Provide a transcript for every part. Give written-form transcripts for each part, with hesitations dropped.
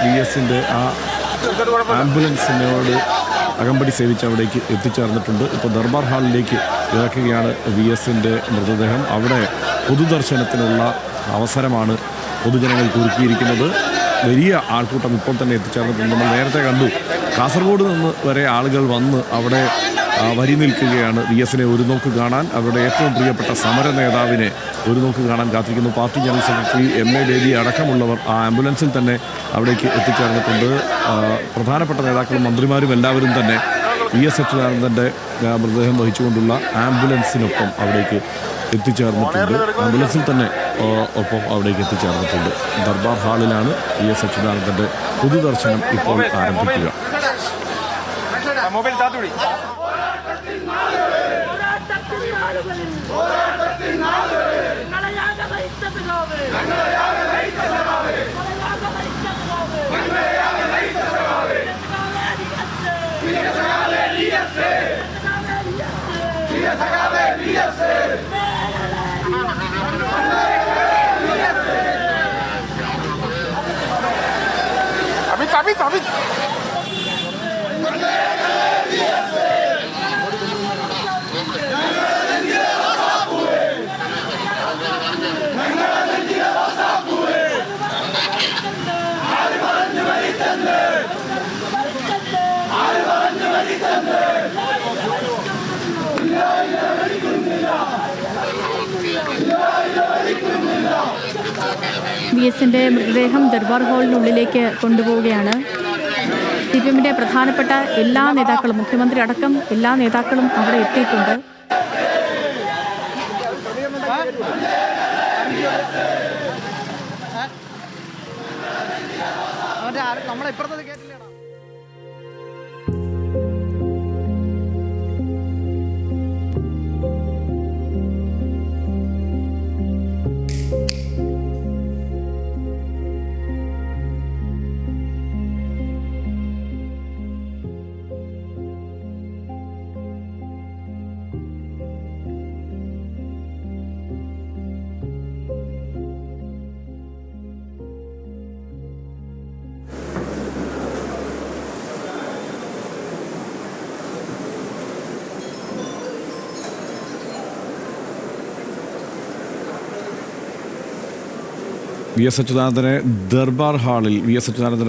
V എസിൻ്റെ ആ ആംബുലൻസിനോട് അകമ്പടി സേവിച്ച് അവിടേക്ക് എത്തിച്ചേർന്നിട്ടുണ്ട്. ഇപ്പോൾ ദർബാർ ഹാളിലേക്ക് ഇറക്കുകയാണ് വി എസിൻ്റെ മൃതദേഹം. അവിടെ പൊതുദർശനത്തിനുള്ള അവസരമാണ് പൊതുജനങ്ങൾക്ക് ഒരുക്കിയിരിക്കുന്നത്. വലിയ ആൾക്കൂട്ടം ഇപ്പോൾ തന്നെ എത്തിച്ചേർന്നിട്ടുണ്ട്. നമ്മൾ നേരത്തെ കണ്ടു, കാസർഗോഡ് നിന്ന് വരെ ആളുകൾ വന്ന് അവിടെ വരി നിൽക്കുകയാണ് വി എസിനെ ഒരു നോക്ക് കാണാൻ. അവരുടെ ഏറ്റവും പ്രിയപ്പെട്ട സമര നേതാവിനെ ഒരു നോക്ക് കാണാൻ കാത്തിരിക്കുന്നു. Party general secretary MA baby അടക്കമുള്ളവർ ആ ആംബുലൻസിൽ തന്നെ അവിടേക്ക് എത്തിച്ചേർന്നിട്ടുണ്ട്. പ്രധാനപ്പെട്ട നേതാക്കളും മന്ത്രിമാരും എല്ലാവരും തന്നെ വി എസ് അച്യുതാനന്ദൻ്റെ മൃതദേഹം വഹിച്ചുകൊണ്ടുള്ള ആംബുലൻസിനൊപ്പം അവിടേക്ക് എത്തിച്ചേർന്നിട്ടുണ്ട്. ആംബുലൻസിൽ തന്നെ ഒപ്പം അവിടേക്ക് എത്തിച്ചേർന്നിട്ടുണ്ട്. ദർബാർ ഹാളിലാണ് വി എസ് അച്യുതാനന്ദൻ്റെ പൊതുദർശനം ഇപ്പോൾ ആരംഭിക്കുക. വി എസിൻ്റെ മൃതദേഹം ദർബാർ ഹാളിനുള്ളിലേക്ക് കൊണ്ടുപോവുകയാണ്. CPM-ന്റെ പ്രധാനപ്പെട്ട എല്ലാ നേതാക്കളും, മുഖ്യമന്ത്രി അടക്കം എല്ലാ നേതാക്കളും അവിടെ എത്തിയിട്ടുണ്ട്. വി എസ് അച്യുതാനന്ദൻ്റെ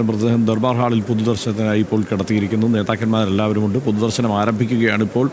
മൃതദേഹം ദർബാർ ഹാളിൽ പൊതുദർശനത്തിനായി ഇപ്പോൾ കിടത്തിയിരിക്കുന്നു. നേതാക്കന്മാരെല്ലാവരുമുണ്ട്. പൊതുദർശനം ആരംഭിക്കുകയാണ് ഇപ്പോൾ.